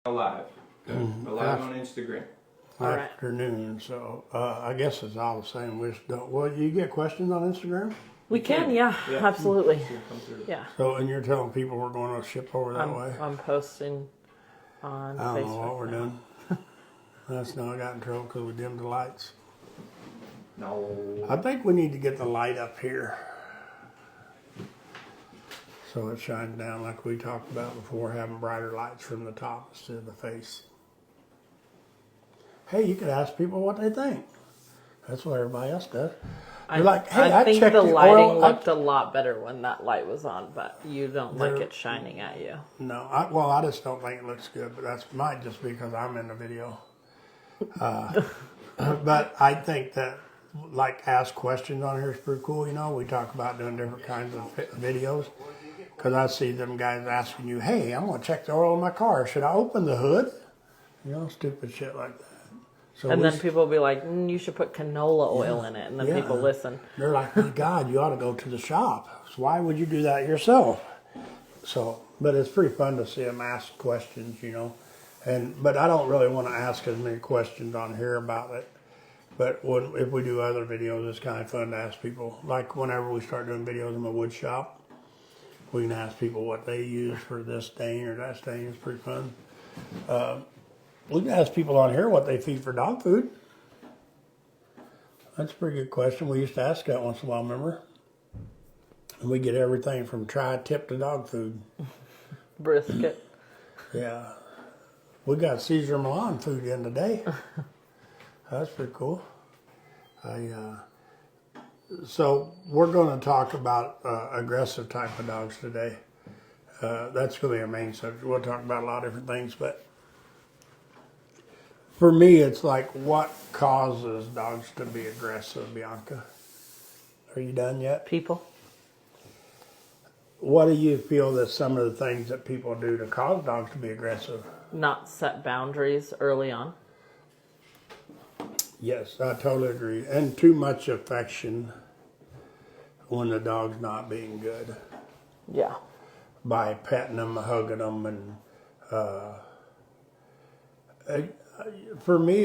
Live. Live on Instagram. Afternoon, so I guess it's all the same. We just don't. Well, you get questions on Instagram? We can, yeah, absolutely. Yeah. So, and you're telling people we're going to ship over that way? I'm posting on Facebook. I don't know what we're doing. That's now I got in trouble because we dimmed the lights. No. I think we need to get the light up here so it shines down like we talked about before, having brighter lights from the top instead of the face. Hey, you could ask people what they think. That's what everybody else does. You're like, hey, I think the lighting oil. looked a lot better when that light was on, but you don't like it shining at you. No, I just don't think it looks good, but that might just be because I'm in the video. But I think that, like, ask questions on here is pretty cool. You know, we talk about doing different kinds of videos. Because I see them guys asking you, hey, I'm going to check the oil in my car. Should I open the hood? You know, stupid shit like that. So and then people will be like, you should put canola oil in it. And then people listen. They're like, my God, you ought to go to the shop. So why would you do that yourself? So, but it's pretty fun to see them ask questions, you know. But I don't really want to ask as many questions on here about it. But if we do other videos, it's kind of fun to ask people. Like whenever we start doing videos in the wood shop, we can ask people what they use for this stain or that stain. It's pretty fun. We can ask people on here what they feed for dog food. That's a pretty good question. We used to ask that once in a while, remember? And we get everything from tri-tip to dog food. Brisket. Yeah. We got Caesar Milan food in today. That's pretty cool. So we're going to talk about aggressive type of dogs today. That's going to be our main subject. We'll talk about a lot of different things, but for me, it's like what causes dogs to be aggressive, Bianca? Are you done yet? People. What do you feel that some of the things that people do to cause dogs to be aggressive? Not set boundaries early on. Yes, I totally agree. And too much affection when the dog's not being good. Yeah. By petting them, hugging them, and for me,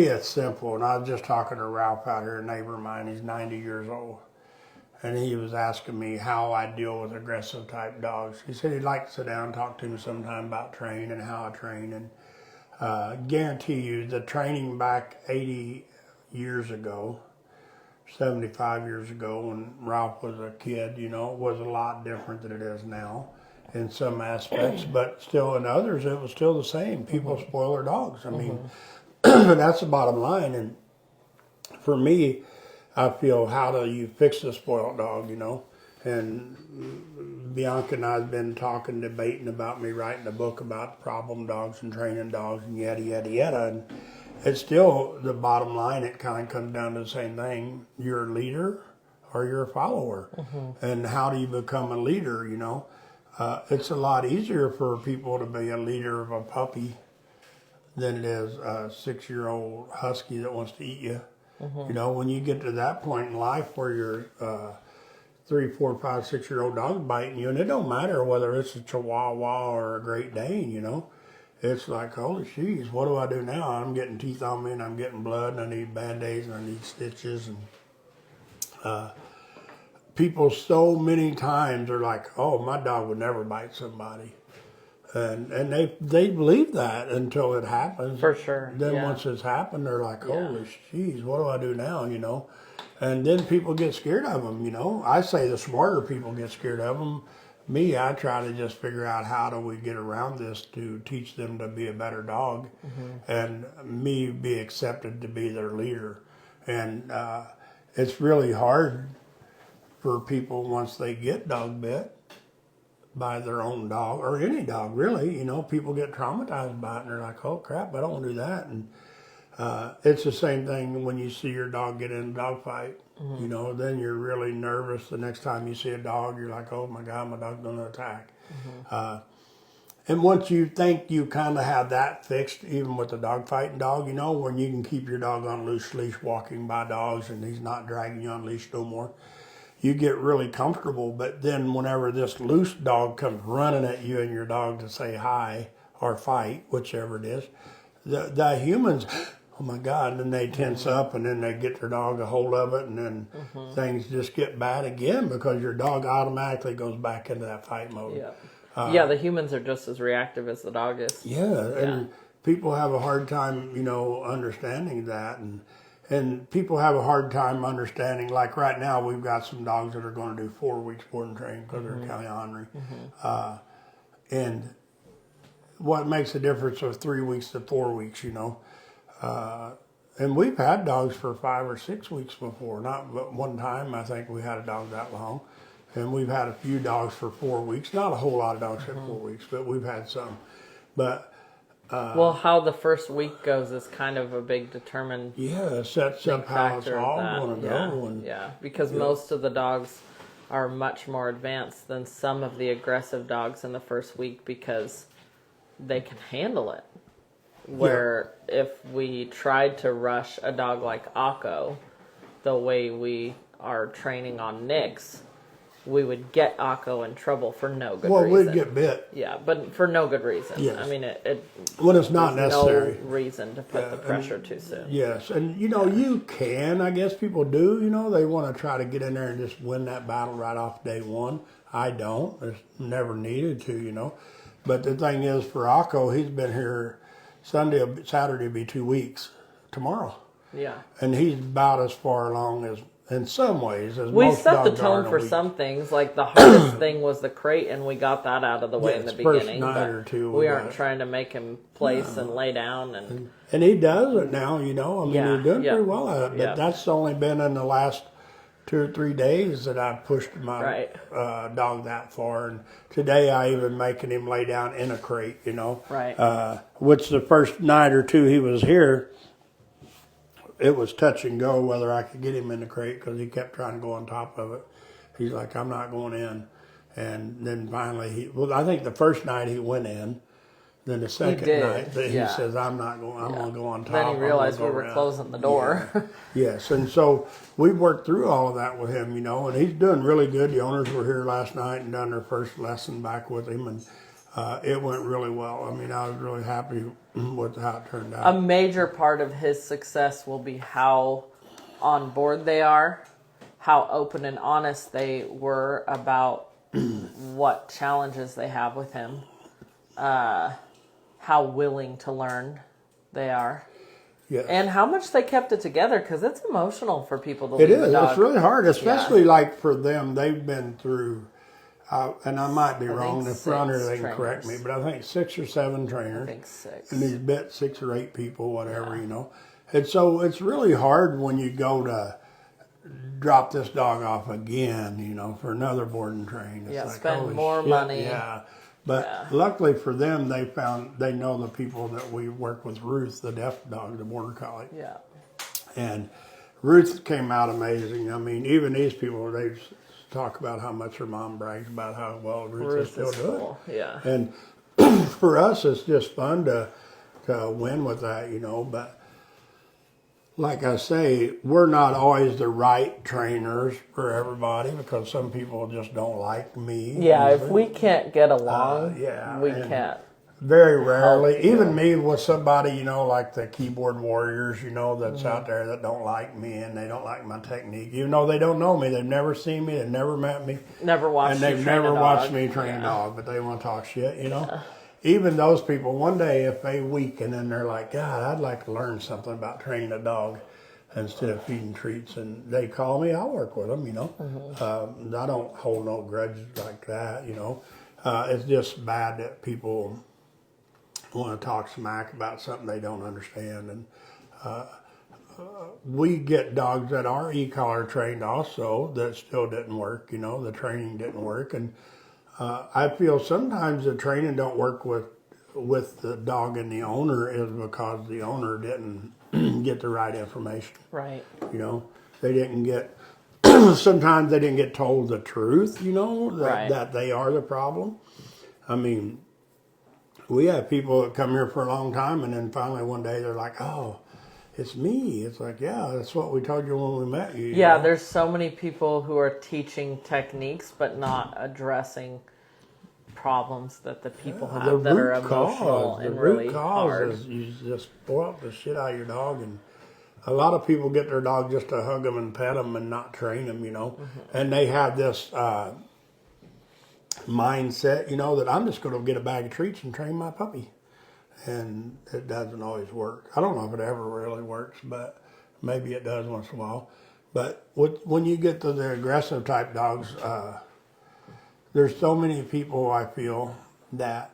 it's simple. And I was just talking to Ralph out here, a neighbor of mine. He's 90 years old, and he was asking me how I deal with aggressive type dogs. He said he'd like to sit down and talk to me sometime about training and how I train. And guarantee you, the training back 80 years ago, 75 years ago, when Ralph was a kid, you know, was a lot different than it is now in some aspects, but still in others, it was still the same. People spoil their dogs. I mean, that's the bottom line. And for me, I feel, how do you fix a spoiled dog, you know? And Bianca and I have been debating about me writing a book about problem dogs and training dogs and yada, yada, yada. And it's still the bottom line. It kind of comes down to the same thing. You're a leader or you're a follower. And how do you become a leader, you know? It's a lot easier for people to be a leader of a puppy than it is a 6-year-old husky that wants to eat you. You know, when you get to that point in life where you're 3, 4, 5, 6-year-old dog biting you, and it don't matter whether it's a Chihuahua or a Great Dane, you know. It's like, holy jeez, what do I do now? I'm getting teeth on me and I'm getting blood and I need Band-Aids and I need stitches. And people so many times are like, oh, my dog would never bite somebody. And they believe that until it happens. For sure. Then once it's happened, they're like, holy jeez, what do I do now, you know? And then people get scared of them, you know. I say the smarter people get scared of them. Me, I try to just figure out how do we get around this to teach them to be a better dog and me be accepted to be their leader. And it's really hard for people once they get dog bit by their own dog or any dog, really. You know, people get traumatized by it and they're like, oh crap, I don't want to do that. And it's the same thing when you see your dog get in a dog fight. You know, then you're really nervous. The next time you see a dog, you're like, oh my God, my dog's going to attack. And once you think you kind of have that fixed, even with the dog fighting dog, you know, when you can keep your dog on loose leash walking by dogs and he's not dragging you on leash no more, you get really comfortable. But then whenever this loose dog comes running at you and your dog to say hi or fight, whichever it is. The humans, oh my God, and then they tense up and then they get their dog a hold of it and then things just get bad again because your dog automatically goes back into that fight mode. Yeah. The humans are just as reactive as the dog is. And people have a hard time, understanding that. And people have a hard time understanding, like right now, we've got some dogs that are going to do 4 weeks board and train because they're county ornery. And what makes a difference of 3 weeks to 4 weeks, and we've had dogs for 5 or 6 weeks before. Not but one time, I think we had a dog that long. And we've had a few dogs for 4 weeks. Not a whole lot of dogs for 4 weeks, but we've had some. But well, how the first week goes is kind of a big determined sets up how it's all going to go. Because most of the dogs are much more advanced than some of the aggressive dogs in the first week because they can handle it. Where if we tried to rush a dog like Akko, the way we are training on Nick's, we would get Akko in trouble for no good reason. Well, we'd get bit. Yeah, but for no good reason. Yes. I mean, when it's not necessary. No reason to put the pressure too soon. Yes, and you can, I guess people do, they want to try to get in there and just win that battle right off day one. I don't. It's never needed to, But the thing is, for Akko, he's been here Saturday will be 2 weeks tomorrow. Yeah. And he's about as far along as, in some ways, as we most set the dogs tone are for some things. Like the hardest thing was the crate, and we got that out of the way in the beginning. First night or two, we aren't trying to make him place and lay down. And he does it now, I mean, he's doing pretty well at it. But that's only been in the last 2 or 3 days that I've pushed my dog that far. And today I even making him lay down in a crate, which the first night or two he was here, it was touch and go whether I could get him in the crate because he kept trying to go on top of it. He's like, I'm not going in. And then finally, I think the first night he went in. Then the second night, he says, I'm not going, I'm going to go on top. Then he realized we were closing the door. Yes, and so we worked through all of that with him, and he's doing really good. The owners were here last night and done their first lesson back with him, and it went really well. I mean, I was really happy with how it turned out. A major part of his success will be how on board they are, how open and honest they were about what challenges they have with him, how willing to learn they are. Yeah. And how much they kept it together, because it's emotional for people to leave a dog. It's really hard, especially like for them. They've been through, and I might be wrong, the fronter, they can correct me, but I think 6 or 7 trainers. I think 6. And he's bit 6 or 8 people, whatever, And so it's really hard when you go to drop this dog off again, for another board and train. It's like, spend more money. Yeah. But luckily for them, they know the people that we work with, Ruth, the deaf dog, the border collie. Yeah. And Ruth came out amazing. I mean, even these people, they talk about how much her mom brags about how well Ruth is still doing. Cool. Yeah. And for us, it's just fun to win with that, But like I say, we're not always the right trainers for everybody because some people just don't like me. Yeah, if we can't get along, we can't. Very rarely, even me with somebody, like the keyboard warriors, that's out there that don't like me and they don't like my technique. Even though they don't know me, they've never seen me, they've never met me. Never watched me train a dog. And they've never watched me train a dog, but they want to talk shit, Yeah. Even those people, one day if they weaken and they're like, God, I'd like to learn something about training a dog instead of feeding treats, and they call me, I'll work with them, I don't hold no grudges like that, It's just bad that people want to talk smack about something they don't understand. And we get dogs that are e-collar trained also that still didn't work, the training didn't work. And I feel sometimes the training don't work with the dog and the owner is because the owner didn't get the right information. Right. They didn't get, sometimes they didn't get told the truth, that they are the problem. I mean, we have people that come here for a long time and then finally one day they're like, oh, it's me. It's like, yeah, that's what we told you when we met you. Yeah, there's so many people who are teaching techniques but not addressing problems that the people The have that are root emotional cause, and the really root cause hard. is you just spoil the shit out of your dog, and a lot of people get their dog just to hug them and pet them and not train them, and they have this mindset, that I'm just going to get a bag of treats and train my puppy, and it doesn't always work. I don't know if it ever really works, but maybe it does once in a while. But when you get to the aggressive type dogs, there's so many people, I feel, that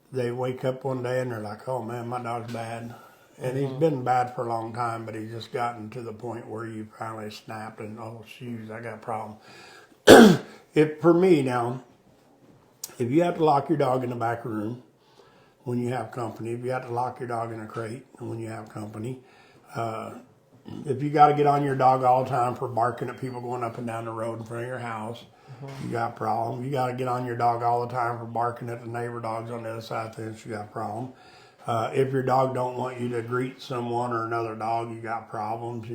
they wake up one day and they're like, oh man, my dog's bad. And he's been bad for a long time, but he's just gotten to the point where you finally snapped and, oh, shoes, I got a problem. For me now, if you have to lock your dog in the back room when you have company, if you have to lock your dog in a crate when you have company, if you got to get on your dog all the time for barking at people going up and down the road in front of your house, you got a problem. You got to get on your dog all the time for barking at the neighbor dogs on the other side of the fence, you got a problem. If your dog don't want you to greet someone or another dog, you got problems,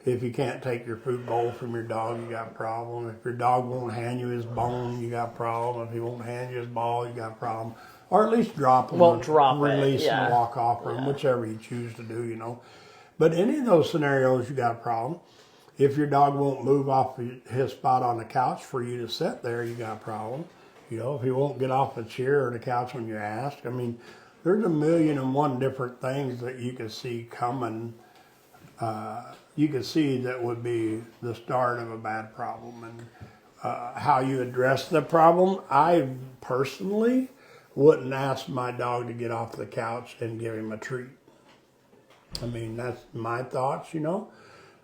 If you can't take your food bowl from your dog, you got a problem. If your dog won't hand you his bone, you got a problem. If he won't hand you his ball, you got a problem. Or at least drop him. Won't drop it, release yeah. and walk off from him, whichever you choose to do, But any of those scenarios, you got a problem. If your dog won't move off his spot on the couch for you to sit there, you got a problem. If he won't get off the chair or the couch when you ask. I mean, there's 1,000,001 different things that you can see coming. You can see that would be the start of a bad problem. And how you address the problem, I personally wouldn't ask my dog to get off the couch and give him a treat. I mean, that's my thoughts,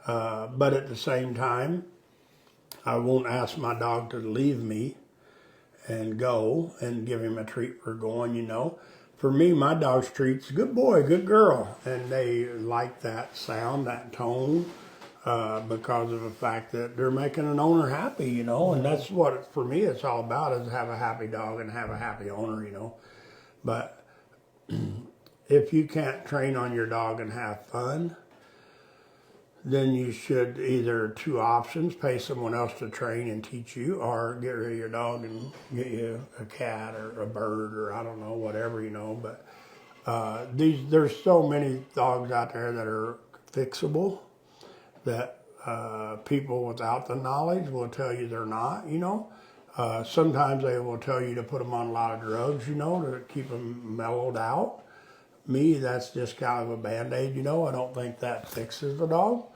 But at the same time, I won't ask my dog to leave me and go and give him a treat for going, For me, my dog's treats, good boy, good girl. And they like that sound, that tone, because of the fact that they're making an owner happy, And that's what, for me, it's all about, is have a happy dog and have a happy owner, But if you can't train on your dog and have fun, then you should either two options, pay someone else to train and teach you, or get rid of your dog and get you a cat or a bird or I don't know, whatever, But there's so many dogs out there that are fixable that people without the knowledge will tell you they're not, Sometimes they will tell you to put them on a lot of drugs, to keep them mellowed out. Me, that's just kind of a Band-Aid, I don't think that fixes the dog.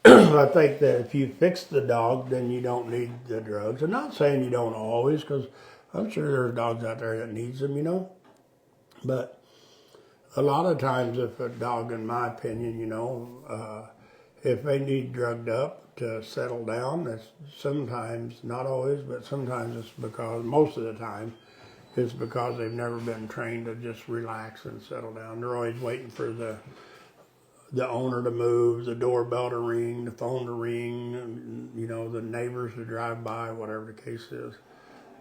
I think that if you fix the dog, then you don't need the drugs. I'm not saying you don't always, because I'm sure there's dogs out there that needs them, But a lot of times if a dog, in my opinion, if they need drugged up to settle down, that's sometimes, not always, but sometimes it's because, most of the time, it's because they've never been trained to just relax and settle down. They're always waiting for the owner to move, the doorbell to ring, the phone to ring, the neighbors to drive by, whatever the case is.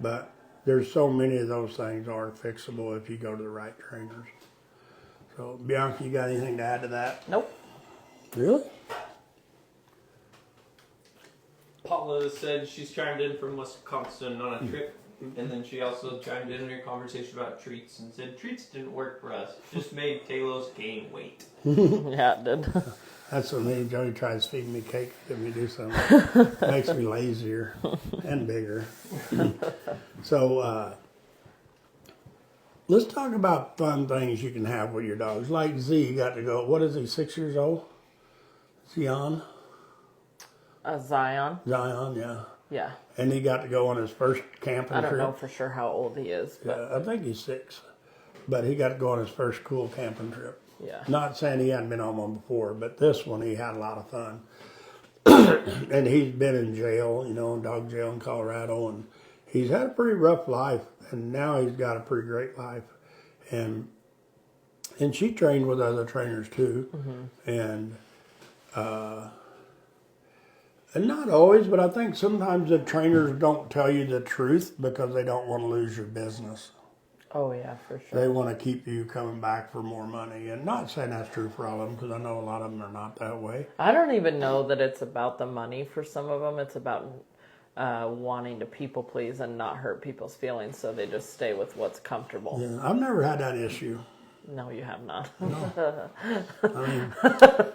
But there's so many of those things are fixable if you go to the right trainers. So, Bianca, you got anything to add to that? Nope. Really? Paula said she's chimed in from Wisconsin on a trip, and then she also chimed in her conversation about treats and said treats didn't work for us, just made Talos gain weight. Yeah, it did. That's what me and Jody tries to feed me cake, get me do something. Makes me lazier and bigger. So, let's talk about fun things you can have with your dogs. Like Z, you got to go, what is he, 6 years old? Zion? Zion. Zion, yeah. Yeah. And he got to go on his first camping I don't trip. know for sure how old he is, but Yeah, I think he's 6. But he got to go on his first cool camping trip. yeah. Not saying he hadn't been on one before, but this one he had a lot of fun. And he's been in jail, in dog jail in Colorado, and he's had a pretty rough life, and now he's got a pretty great life. And she trained with other trainers too, and not always, but I think sometimes the trainers don't tell you the truth because they don't want to lose your business. Oh yeah, for sure. They want to keep you coming back for more money. And not saying that's true for all of them, because I know a lot of them are not that way. I don't even know that it's about the money for some of them. It's about wanting to people please and not hurt people's feelings, so they just stay with what's comfortable. Yeah, I've never had that issue. No, you have not. I mean,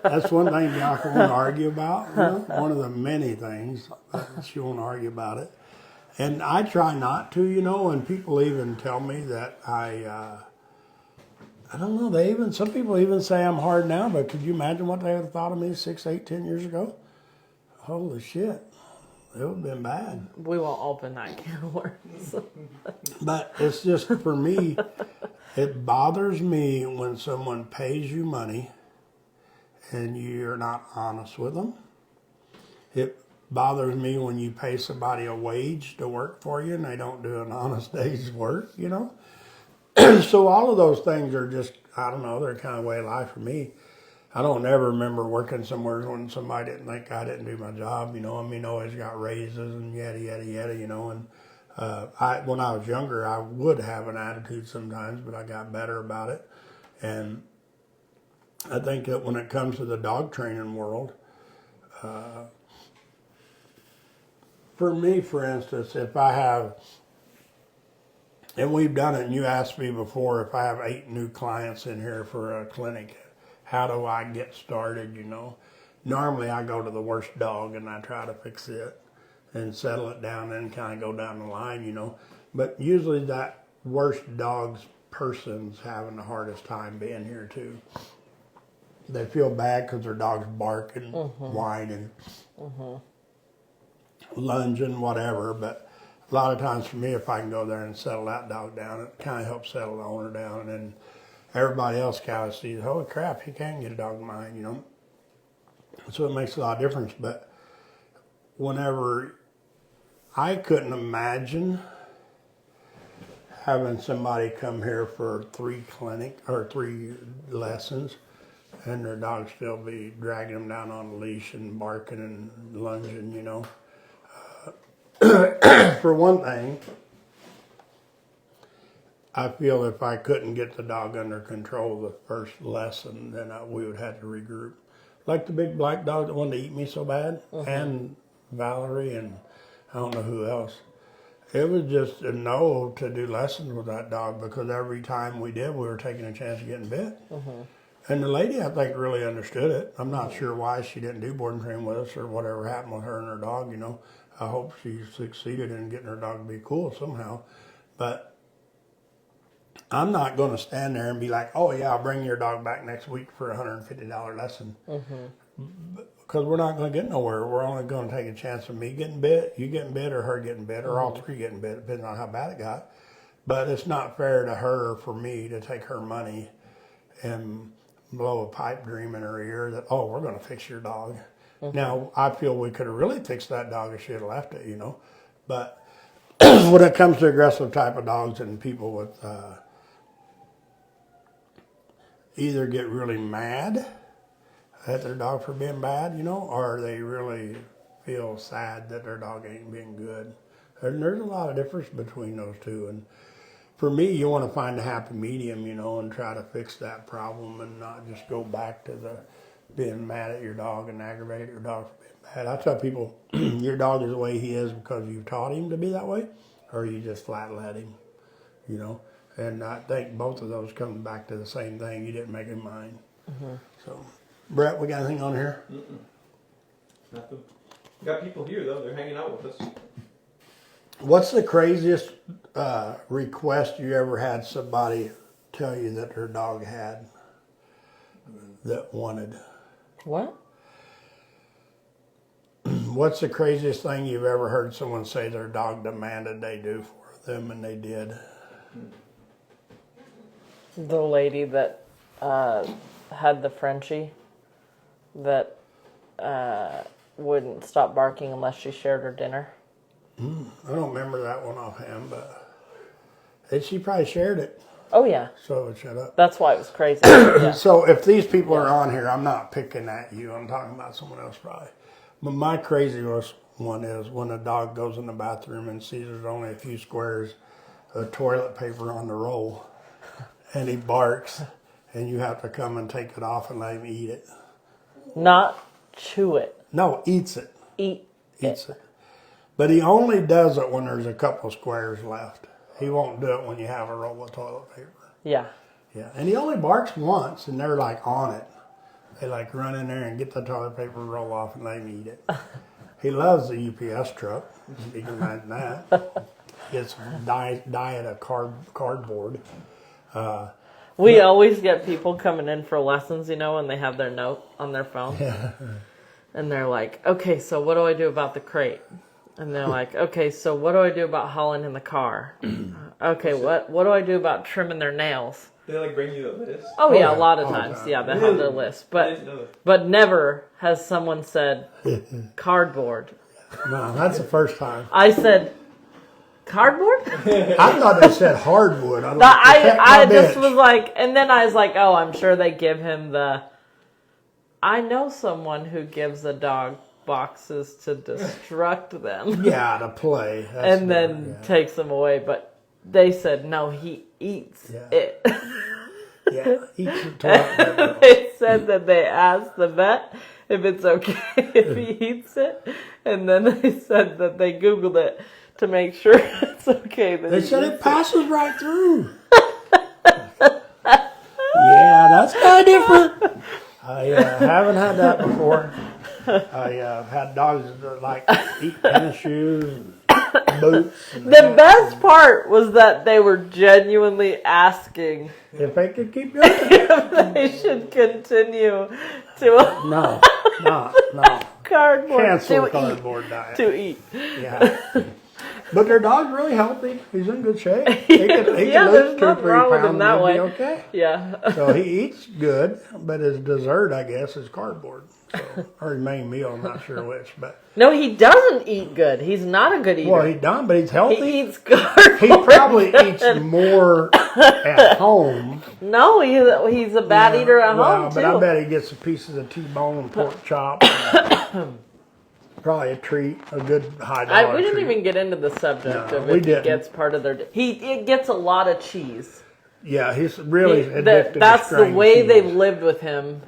that's one thing Bianca won't argue about. You know? One of the many things that she won't argue about it. And I try not to, you know, and people even tell me that I don't know, some people even say I'm hard now, but could you imagine what they would have thought of me 6, 8, 10 years ago? Holy shit. It would have been bad. We won't open that can of worms. But it's just, for me, it bothers me when someone pays you money and you're not honest with them. It bothers me when you pay somebody a wage to work for you and they don't do an honest day's work, you know? So all of those things are just, I don't know, they're kind of way of life for me. I don't ever remember working somewhere when somebody didn't think I didn't do my job, you know. I mean, always got raises and yada, yada, yada, you know. And when I was younger, I would have an attitude sometimes, but I got better about it. And I think that when it comes to the dog training world, for me, for instance, if I have, and we've done it, and you asked me before, if I have 8 new clients in here for a clinic, how do I get started, you know? Normally I go to the worst dog and I try to fix it and settle it down and kind of go down the line, you know? But usually that worst dog's person's having the hardest time being here too. They feel bad because their dog's barking, whining, lunging, whatever. But a lot of times for me, if I can go there and settle that dog down, it kind of helps settle the owner down. And then everybody else kind of sees, holy crap, he can get a dog of mine, you know. So it makes a lot of difference. But whenever, I couldn't imagine having somebody come here for 3 lessons and their dog still be dragging them down on the leash and barking and lunging, you know. For one thing, I feel if I couldn't get the dog under control the first lesson, then we would have to regroup. Like the big black dog that wanted to eat me so bad, and Valerie, and I don't know who else. It was just a no to do lessons with that dog because every time we did, we were taking a chance of getting bit. And the lady, I think, really understood it. I'm not sure why she didn't do board and train with us or whatever happened with her and her dog, you know. I hope she succeeded in getting her dog to be cool somehow. But I'm not going to stand there and be like, oh, yeah, I'll bring your dog back next week for a $150 lesson. Because we're not going to get nowhere. We're only going to take a chance of me getting bit, you getting bit, or her getting bit, or all 3 getting bit, depending on how bad it got. But it's not fair to her for me to take her money and blow a pipe dream in her ear that, oh, we're going to fix your dog. Now, I feel we could have really fixed that dog if she had left it, you know. But when it comes to aggressive type of dogs and people with either get really mad at their dog for being bad, you know, or they really feel sad that their dog ain't being good. And there's a lot of difference between those two. And for me, you want to find a happy medium, you know, and try to fix that problem and not just go back to the being mad at your dog and aggravate your dog for being bad. I tell people, your dog is the way he is because you taught him to be that way, or you just flat let him, you know. And I think both of those come back to the same thing. You didn't make him mind. So, Brett, we got anything on here? Nothing. We got people here, though. They're hanging out with us. What's the craziest request you ever had somebody tell you that their dog had that wanted? What? What's the craziest thing you've ever heard someone say their dog demanded they do for them and they did? The lady that had the Frenchie that wouldn't stop barking unless she shared her dinner. I don't remember that one offhand, but she probably shared it. Oh, yeah. So it would shut up. That's why it was crazy. Yeah. So if these people are on here, I'm not picking at you. I'm talking about someone else probably. But my craziest one is when a dog goes in the bathroom and sees there's only a few squares of toilet paper on the roll, and he barks, and you have to come and take it off and let him eat it. Not chew it. No, eats it. Eats it. But he only does it when there's a couple squares left. He won't do it when you have a roll of toilet paper. Yeah. Yeah, and he only barks once, and they're like on it. They like run in there and get the toilet paper, roll off, and let him eat it. He loves the UPS truck. You can imagine that. Gets diet of cardboard. We always get people coming in for lessons, and they have their note on their phone. Yeah. And they're like, okay, so what do I do about the crate? And they're like, okay, so what do I do about hauling in the car? Okay, what do I do about trimming their nails? They like bring you a list. Oh yeah, yeah. a lot of Oh, times. God. Yeah, they have their list. I didn't know that. But never has someone said cardboard. No, that's the first time. I said cardboard? I thought they said hardwood. I I just was like, and then I was like, oh, I'm sure they give him I know someone who gives a dog boxes to destruct them. Yeah, to play. That's And then takes them away. But they said, no, he eats it. yeah, eats the toilet paper. They said that they asked the vet if it's okay if he eats it. And then they said that they Googled it to make sure it's okay. That They he said eats it passes right through. Yeah, that's kind of different. I haven't had that before. I had dogs that like eat tennis shoes, and boots. And The best part was that they were genuinely asking if they could keep going. if they should continue to No. cardboard Cancel to cardboard diet. to eat. Yeah. But their dog's really healthy. He's in good shape. He can Yeah, lose there's 2 or nothing 3 wrong with pounds him that and way. be okay. Yeah. So he eats good, but his dessert, I guess, is cardboard. So, or his main meal, I'm not sure which. But No, he doesn't eat good. He's not a good eater. well, he's done, but he's healthy. He eats cardboard. He probably eats more at home. No, he's a bad eater at home, But too. I bet he gets some pieces of T-bone and pork chop. Probably a treat, a good high dollar We didn't treat. even get into the subject No, of we if he didn't. gets part of their... It gets a lot of cheese. Yeah, he's really He- addicted to That's the string way cheese. they've lived with him.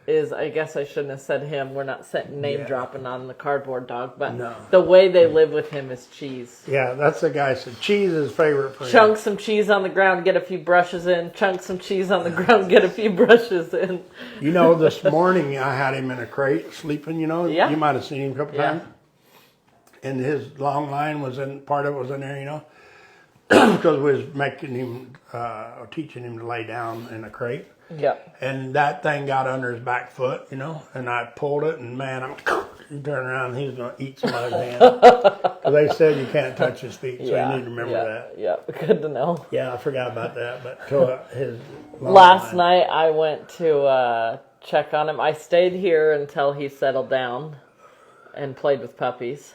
I guess I shouldn't have said him. We're not name Yeah. dropping on the cardboard dog, but No. the way they live with him is cheese. Yeah, that's the guy said cheese is his favorite for Chunk some cheese on the ground, get a few brushes in. Chunk some cheese on the ground, get a few brushes in. You know, this morning I had him in a crate sleeping, Yeah. You might have seen him a couple Yeah. times. And his long line was part of it was in there, because we was making him, or teaching him to lay down in a crate. Yep. And that thing got under his back foot, and I pulled it, and man, he turned around and he was going to eat somebody's hand. Because they said you can't touch his feet, so you need to remember that. Yeah, good to know. Yeah, I forgot about that, but to his long Last line. night I went to check on him. I stayed here until he settled down and played with puppies.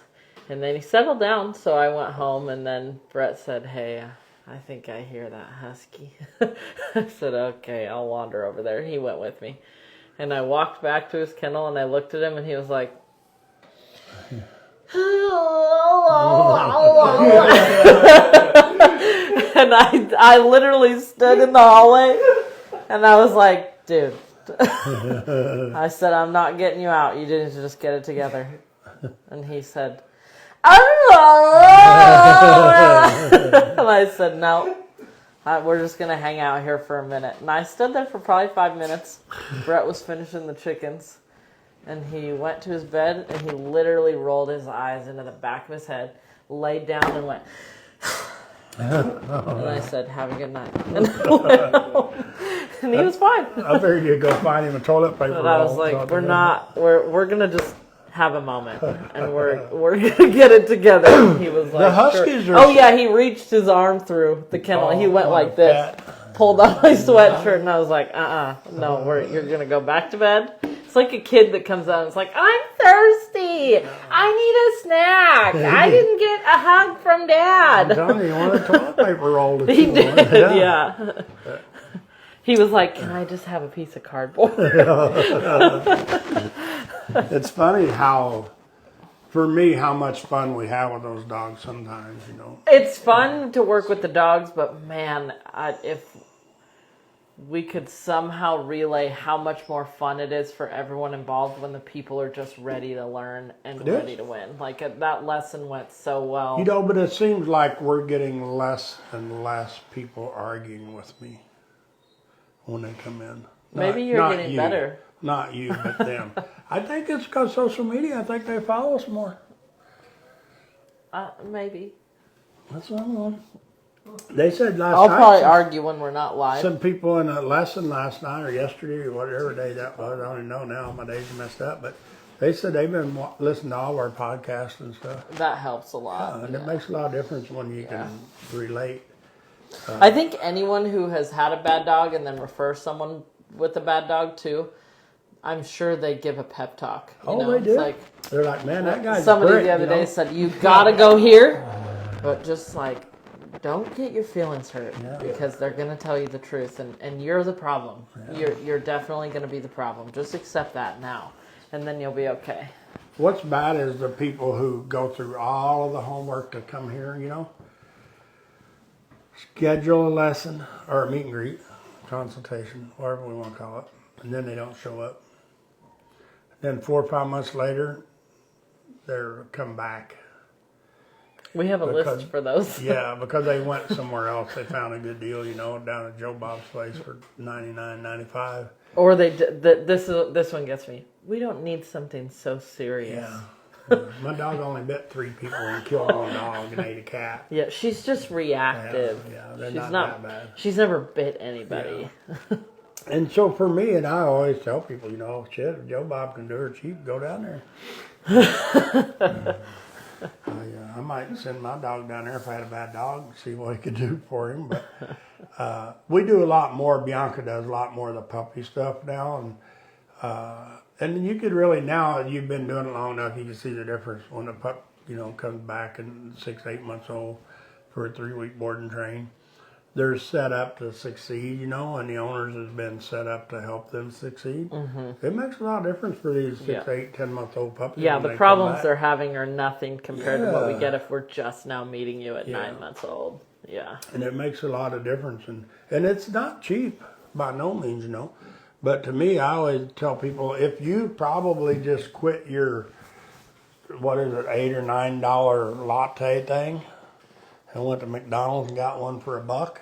And then he settled down, so I went home, and then Brett said, hey, I think I hear that husky. I said, okay, I'll wander over there. He went with me. And I walked back to his kennel, and I looked at him, and he was like... And I literally stood in the hallway, and I was like, dude. I said, I'm not getting you out. You didn't just get it together. And he said... And I said, no, we're just going to hang out here for a minute. And I stood there for probably 5 minutes. Brett was finishing the chickens. And he went to his bed, and he literally rolled his eyes into the back of his head, laid down, and went... And I said, have a good night. And I went home. And he was fine. I figured you'd go find him a toilet paper But I was roll, like, so we're going to just... have a moment, and we're gonna get it together. He was like, Huskies sure. are- Oh yeah, he reached his arm through the kennel. He went what a like this, pet. pulled on my sweatshirt, and I was like, no, you're gonna go back to bed. It's like a kid that comes out and it's like, I'm thirsty. I need a snack. I didn't get a hug from I'm Dad. telling you, you want a toilet paper roll to He chew did, on. yeah. He was like, can I just have a piece of cardboard? It's funny how much fun we have with those dogs sometimes, It's fun to work with the dogs, but man, we could somehow relay how much more fun it is for everyone involved when the people are just ready to learn and ready to win. Like that lesson went so well. You know, but it seems like we're getting less and less people arguing with me when they come in. Maybe you're getting better. Not you, but them. I think it's because social media. I think they follow us more. Maybe. That's what I'm on. They said last I'll night. probably argue when we're not live. Some people in a lesson last night or yesterday or whatever day that was, I don't even know now. My days are messed up, but they said they've been listening to all of our podcasts and stuff. That helps a lot. And it makes a lot of difference when you can relate. I think anyone who has had a bad dog and then refers someone with a bad dog too, I'm sure they give a pep talk. You know? They do. It's like, they're like, man, that guy's somebody great, the other day said, you gotta go here, but just like, don't get your feelings hurt because they're gonna tell you the truth, and you're the problem. You're definitely gonna be the problem. Just accept that now, and then you'll be okay. What's bad is the people who go through all of the homework to come here, you know, schedule a lesson or a meet and greet, consultation, whatever we want to call it, and then they don't show up. Then 4 or 5 months later, they're come back. We have a list for those. Yeah, because they went somewhere else. They found a good deal, you know, down at Joe Bob's place for $99.95. Or this one gets me. We don't need something so serious. Yeah. My dog only bit 3 people and killed one dog and ate a cat. Yeah, she's just reactive. Yeah, they're she's not that bad. She's never bit anybody. Yeah. And so for me, and I always tell people, you know, shit, if Joe Bob can do her cheap, go down there. I might send my dog down there if I had a bad dog and see what he could do for him. But we do a lot more. Bianca does a lot more of the puppy stuff now, and you could really, now that you've been doing it long enough, you can see the difference when the pup, you know, comes back and 6, 8 months old for a 3-week board and train. They're set up to succeed, you know, and the owners has been set up to help them succeed. Mm-hmm. It makes a lot of difference for these 6, 8, 10-month-old puppies. Yeah, the problems they're having are nothing compared to what we get if we're just now meeting you at 9 months old. Yeah. And it makes a lot of difference. And it's not cheap by no means, you know. But to me, I always tell people, if you probably just quit your, what is it, $8 or $9 latte thing, and went to McDonald's and got one for $1,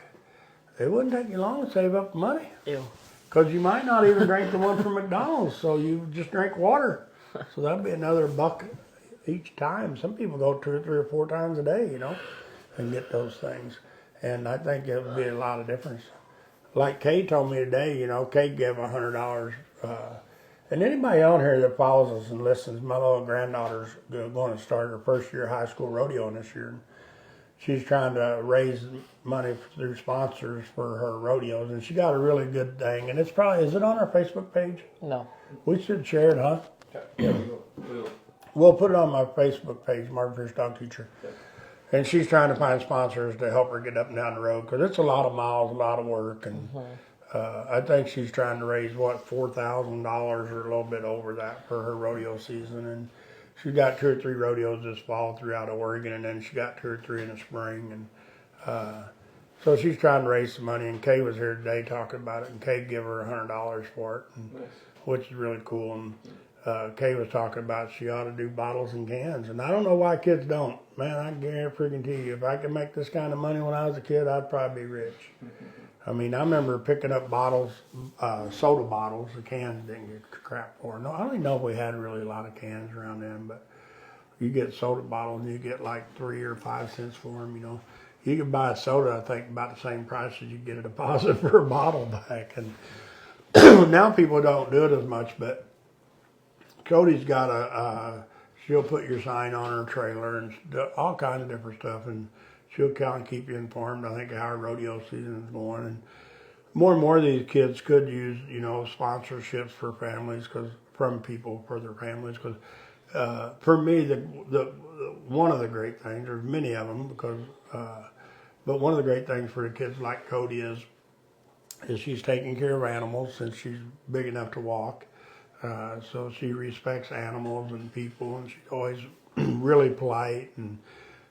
it wouldn't take you long to save up the money. Ew. Because you might not even drink the one from McDonald's, so you just drink water. So that'd be another $1 each time. Some people go 2 or 3 or 4 times a day, you know, and get those things. And I think it would be a lot of difference. Like Kay told me today, you know, Kay gave $100. And anybody on here that follows us and listens, my little granddaughter's going to start her first year of high school rodeo this year. She's trying to raise money through sponsors for her rodeos, and she got a really good thing. And it's probably, is it on our Facebook page? No. We should share it, huh? Yeah, we will. We'll put it on my Facebook page, Marvin Pierce Dog Teacher. Okay. And she's trying to find sponsors to help her get up and down the road, because it's a lot of miles, a lot of work. And I think she's trying to raise, $4,000 or a little bit over that for her rodeo season. And she got 2 or 3 rodeos this fall throughout Oregon, and then she got 2 or 3 in the spring. And so she's trying to raise some money, and Kay was here today talking about it, and Kay gave her $100 for it, and, which is really cool. And Kay was talking about she ought to do bottles and cans, and I don't know why kids don't. Man, I guarantee you, if I could make this kind of money when I was a kid, I'd probably be rich. I mean, I remember picking up bottles, soda bottles. The cans didn't get crap for. No, I don't even know if we had really a lot of cans around then, but you get soda bottles and you get like 3 or 5 cents for them, you know. You could buy a soda, I think, about the same price as you get a deposit for a bottle back. And now people don't do it as much, but Cody's got she'll put your sign on her trailer and all kinds of different stuff, and she'll kind of keep you informed, I think, how our rodeo season is going. And more of these kids could use, you know, sponsorships for families, from people for their families. Because for me, the one of the great things, there's many of them, but one of the great things for the kids like Cody is she's taking care of animals since she's big enough to walk. So she respects animals and people, and she's always really polite. And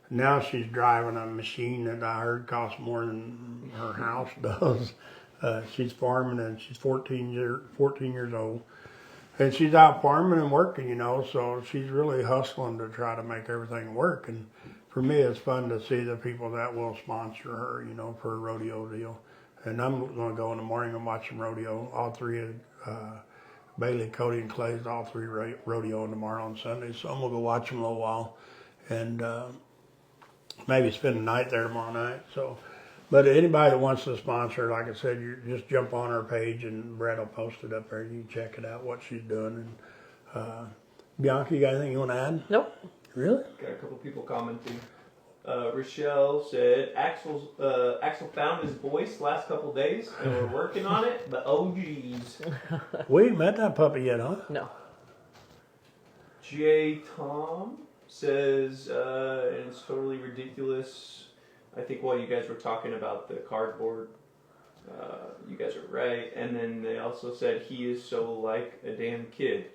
now she's driving a machine that I heard costs more than her house does. She's farming and she's 14 years old. And she's out farming and working, so she's really hustling to try to make everything work. And for me, it's fun to see the people that will sponsor her, for a rodeo deal. And I'm going to go in the morning and watch some rodeo. All three of Bailey, Cody, and Clay's all three rodeoing tomorrow on Sunday. So I'm going to go watch them a little while and maybe spend the night there tomorrow night. So, but anybody that wants to sponsor, like I said, you just jump on her page and Brett will post it up there. You can check it out, what she's doing. And Bianca, you got anything you want to add? Nope. Really? Got a couple people commenting. Rochelle said Axel found his voice last couple days and we're working on it, but oh geez. We ain't met that puppy yet, huh? No. J. Tom says, and it's totally ridiculous. I think while you guys were talking about the cardboard, you guys are right. And then they also said he is so like a damn kid.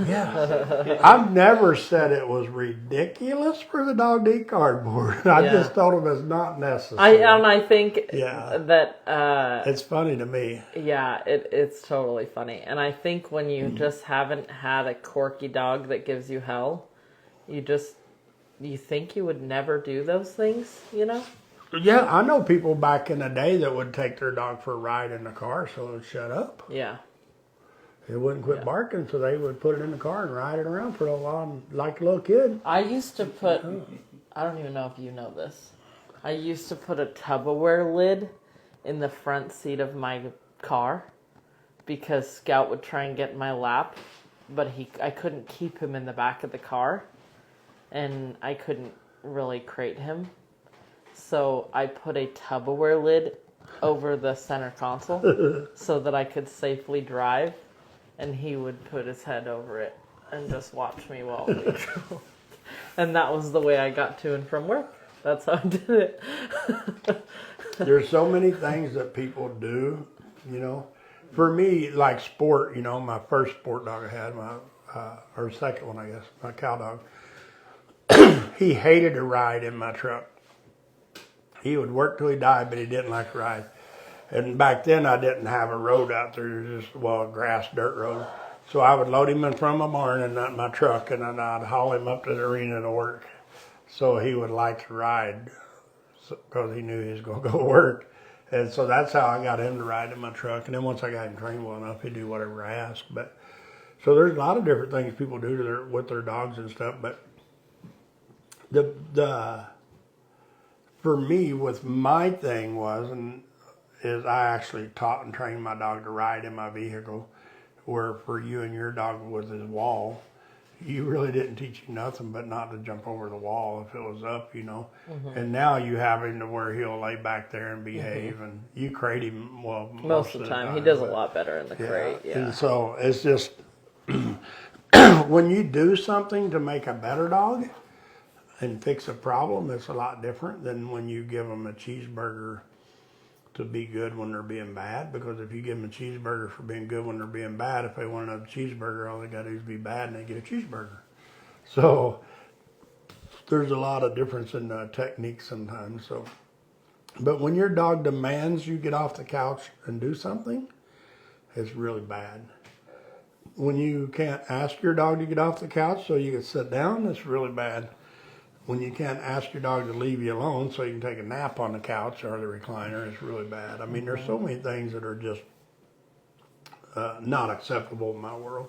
Yeah. I've never said it was ridiculous for the dog to eat cardboard. I just told him it's not necessary. I think that it's funny to me. Yeah, it's totally funny. And I think when you just haven't had a quirky dog that gives you hell, you think you would never do those things, Yeah, I know people back in the day that would take their dog for a ride in the car so it would shut up. Yeah. It wouldn't quit barking, so they would put it in the car and ride it around for a while like a little kid. I used to put, I don't even know if you know this, I used to put a Tupperware lid in the front seat of my car because Scout would try and get in my lap, but I couldn't keep him in the back of the car, and I couldn't really crate him. So I put a Tupperware lid over the center console so that I could safely drive. And he would put his head over it and just watch me while we drove. And that was the way I got to and from work. That's how I did it. There's so many things that people do, For me, like sport, my first sport dog I had, or second one, I guess, my cow dog, he hated to ride in my truck. He would work till he died, but he didn't like to ride. And back then I didn't have a road out there, just a grass dirt road. So I would load him in from my barn and not my truck, and then I'd haul him up to the arena to work. So he would like to ride because he knew he was going to go to work. And so that's how I got him to ride in my truck. And then once I got him trained well enough, he'd do whatever I asked. But so there's a lot of different things people do with their dogs and stuff. But for me, with my thing is I actually taught and trained my dog to ride in my vehicle, where for you and your dog with his wall, you really didn't teach him nothing but not to jump over the wall if it was up, And now you have him to where he'll lay back there and behave, and you crate him, most of the time. He does a lot better in the crate, yeah. And so it's just, when you do something to make a better dog and fix a problem, it's a lot different than when you give them a cheeseburger to be good when they're being bad, because if you give them a cheeseburger for being good when they're being bad, if they want another cheeseburger, all they got to do is be bad and they get a cheeseburger. So there's a lot of difference in techniques sometimes. So, but when your dog demands you get off the couch and do something, it's really bad. When you can't ask your dog to get off the couch so you can sit down, it's really bad. When you can't ask your dog to leave you alone so you can take a nap on the couch or the recliner, it's really bad. I mean, there's so many things that are just not acceptable in my world.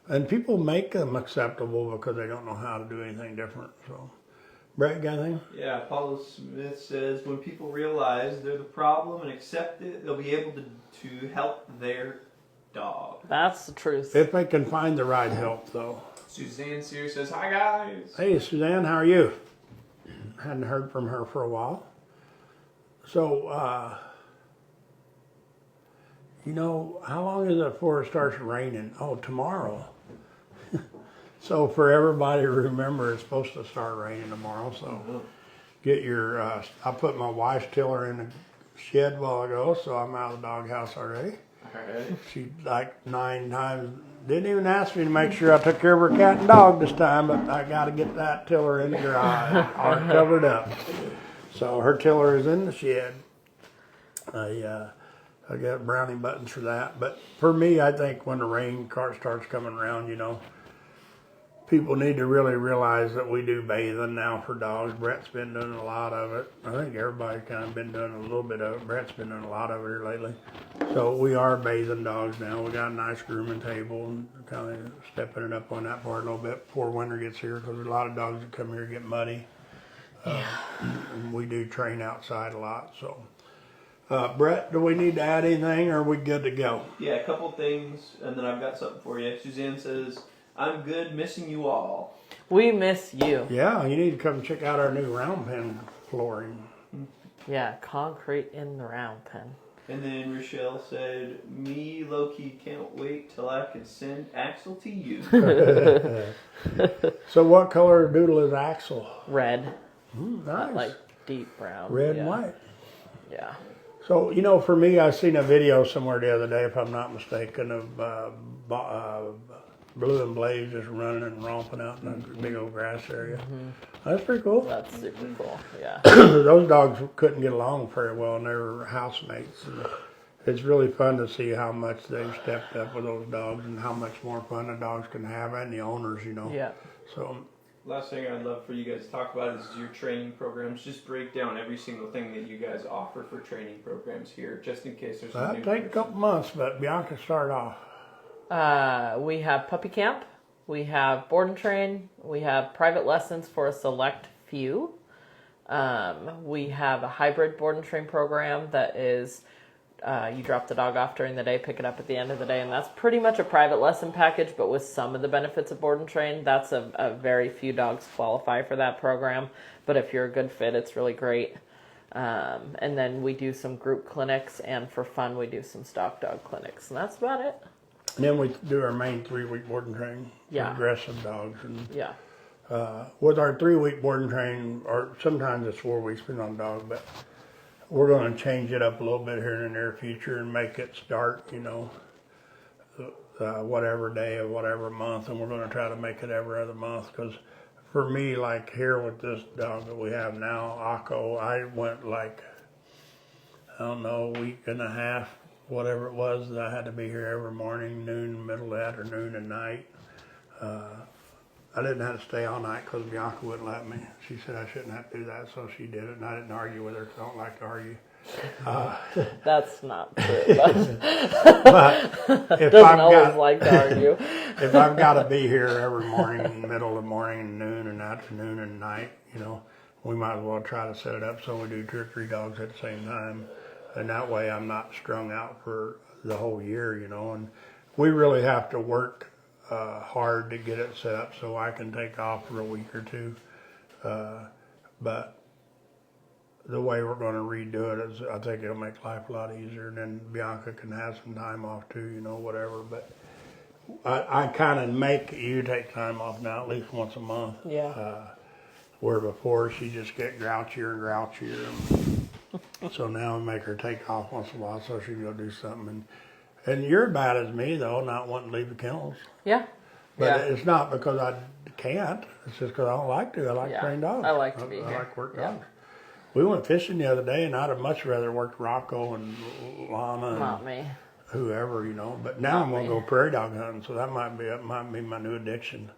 And people make them acceptable because they don't know how to do anything different. So, Brett, got anything? Yeah, Paula Smith says, when people realize they're the problem and accept it, they'll be able to help their dog. That's the truth. If they can find the right help, though. Suzanne Sear says, hi guys. Hey, Suzanne, how are you? Hadn't heard from her for a while. So, how long is it before it starts raining? Oh, tomorrow. So for everybody to remember, it's supposed to start raining tomorrow. So get your, I put my wife's tiller in the shed a while ago, so I'm out of the doghouse already. All right. She like 9 times, didn't even ask me to make sure I took care of her cat and dog this time, but I got to get that tiller in the garage or covered up. So her tiller is in the shed. I got brownie buttons for that. But for me, I think when the rain cart starts coming around, people need to really realize that we do bathing now for dogs. Brett's been doing a lot of it. I think everybody's kind of been doing a little bit of it. Brett's been doing a lot of it here lately. So we are bathing dogs now. We got a nice grooming table and kind of stepping it up on that part a little bit before winter gets here, because there's a lot of dogs that come here get muddy. And we do train outside a lot. So, Brett, do we need to add anything, or are we good to go? Yeah, a couple things, and then I've got something for you. Suzanne says, I'm good, missing you all. We miss you. Yeah, you need to come check out our new round pen flooring. Yeah, concrete in the round pen. And then Rochelle said, me, low-key, can't wait till I can send Axel to you. So what color doodle is Axel? Red. Nice. Not like deep brown. Red yeah. and white. Yeah. So, for me, I seen a video somewhere the other day, if I'm not mistaken, of Blue and Blaze just running and romping out in a big old grass area. That's pretty cool. That's super cool. Yeah. Those dogs couldn't get along very well, and they were housemates. And it's really fun to see how much they've stepped up with those dogs and how much more fun the dogs can have, and the owners, Yeah. So, Last thing I'd love for you guys to talk about is your training programs. Just break down every single thing that you guys offer for training programs here, just in case there's a that'll new take a person. couple months, but Bianca, start off. We have puppy camp. We have board and train. We have private lessons for a select few. We have a hybrid board and train program that is you drop the dog off during the day, pick it up at the end of the day, and that's pretty much a private lesson package, but with some of the benefits of board and train. That's a very few dogs qualify for that program, but if you're a good fit, it's really great. And then we do some group clinics, and for fun, we do some stock dog clinics, and that's about it. And then we do our main 3-week board and train for Yeah. aggressive dogs. And Yeah. with our 3-week board and train, or sometimes it's 4 weeks, depending on the dog, but we're going to change it up a little bit here in the near future and make it start, whatever day of whatever month, and we're going to try to make it every other month, because for me, like here with this dog that we have now, Akko, I went like, I don't know, a week and a half, whatever it was, that I had to be here every morning, noon, middle of the afternoon, and night. I didn't have to stay all night because Bianca wouldn't let me. She said I shouldn't have to do that, so she did it, and I didn't argue with her because I don't like to argue. That's not true. But if Doesn't I've always got, like to argue. if I've got to be here every morning, middle of the morning, and noon, and afternoon, and night, we might as well try to set it up so we do 2 or 3 dogs at the same time, and that way I'm not strung out for the whole year, and we really have to work hard to get it set up so I can take off for a week or 2. But the way we're going to redo it is, I think it'll make life a lot easier, and then Bianca can have some time off too, whatever. But I kind of make you take time off now at least once a month. Yeah. Where before she just get grouchier and grouchier. So now I make her take off once in a while so she can go do something. And you're bad as me, though, not wanting to leave the kennels. Yeah. But Yeah. it's not because I can't. It's just because I don't like to. I like trained dogs. I like to be I here. like work Yeah. dogs. We went fishing the other day, and I'd have much rather worked Rocco and Lana and Not me. whoever, But now Not I'm going me. to go prairie dog hunting, so that might be my new addiction.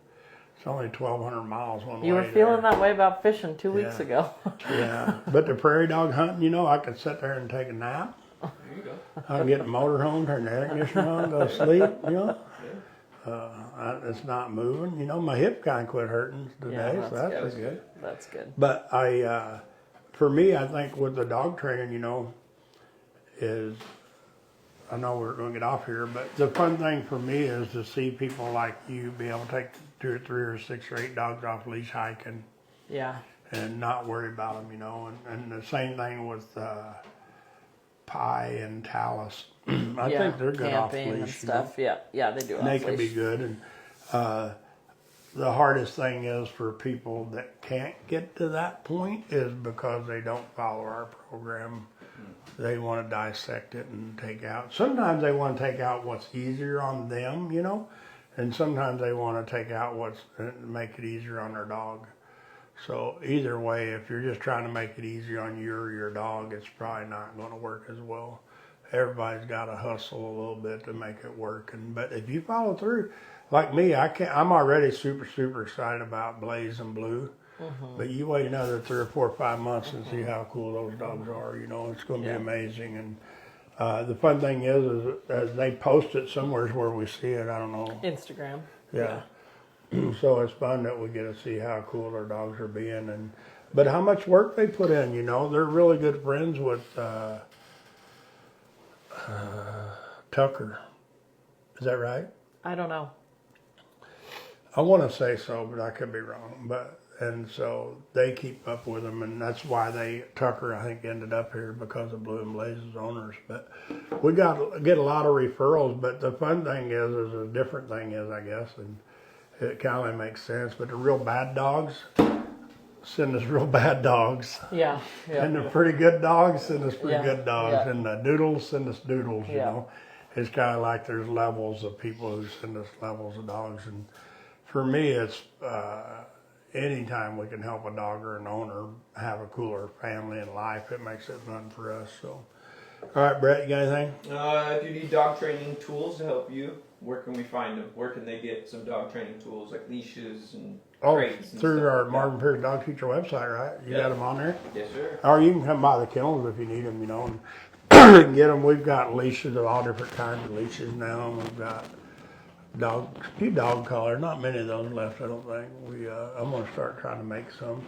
It's only 1,200 miles one way. You were feeling that way about fishing 2 weeks Yeah. ago. Yeah, but the prairie dog hunting, I could sit there and take a nap. There you go. I can get the motor home, turn the air conditioner on, go to sleep, it's not moving. My hip kind of quit hurting today, so that's pretty good. That's good. But for me, I think with the dog training, is, I know we're going to get off here, but the fun thing for me is to see people like you be able to take 2 or 3 or 6 or 8 dogs off leash hiking Yeah. and not worry about them, and the same thing with Pie and Talus. I think they're good off camping leash and stuff. Yeah, they do. And they off can be leash. good. And the hardest thing is for people that can't get to that point is because they don't follow our program. They want to dissect it and take out. Sometimes they want to take out what's easier on them, and sometimes they want to take out make it easier on their dog. So either way, if you're just trying to make it easier on you or your dog, it's probably not going to work as well. everybody's got to hustle a little bit to make it work. But if you follow through, like me, I'm already super excited about Blaze and Blue. But you wait another 3 or 4 or 5 months and see how cool those dogs are. You know, it's going to be amazing. And the fun thing is they post it somewhere where we see it. I don't know. Instagram. Yeah. So it's fun that we get to see how cool our dogs are being, but how much work they put in. You know, they're really good friends with Tucker. Is that right? I don't know. I want to say so, but I could be wrong. And so they keep up with them, and that's why Tucker, I think, ended up here because of Blue and Blaze's owners. But we get a lot of referrals. But the fun thing is a different thing is, I guess, and it kind of makes sense. But the real bad dogs send us real bad dogs. Yeah. And the pretty good dogs send us pretty good dogs. Yeah. And the doodles send us doodles, you know. It's kind of like there's levels of people who send us levels of dogs. And for me, it's anytime we can help a dog or an owner have a cooler family and life, it makes it fun for us. So, all right, Brett, you got anything? If you need dog training tools to help you, where can we find them? Where can they get some dog training tools like leashes and crates and through stuff our like Marvin Pierce Dog Teacher website, right? You got them on there? Yes, sir. Or you can come by the kennels if you need them, you know, and get them. We've got leashes of all different kinds of leashes now. We've got a few dog collars, not many of those left, I don't think. I'm going to start trying to make some.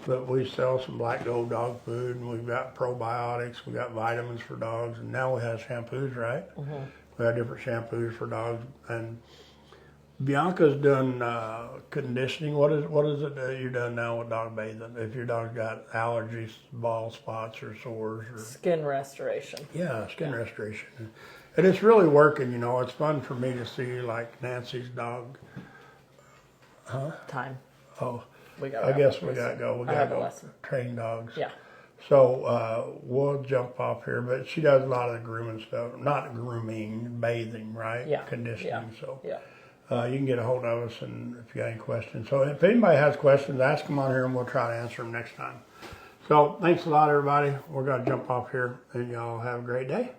But we sell some black gold dog food, and we've got probiotics, we've got vitamins for dogs, and now we have shampoos, right? We have different shampoos for dogs. And Bianca's done conditioning. What is it that you're done now with dog bathing? If your dog's got allergies, bald spots or sores or Skin restoration. Yeah, skin restoration. And it's really working, you know. It's fun for me to see, like Nancy's dog. Time. Oh, We got. I guess we got to go. We I got have to a go lesson. train dogs. Yeah. So we'll jump off here, but she does a lot of the grooming stuff. Not grooming, bathing, right? Yeah. Conditioning. Yeah. So Yeah. you can get a hold of us, and if you got any questions. So if anybody has questions, ask them on here, and we'll try to answer them next time. So thanks a lot, everybody. We're going to jump off here, and y'all have a great day.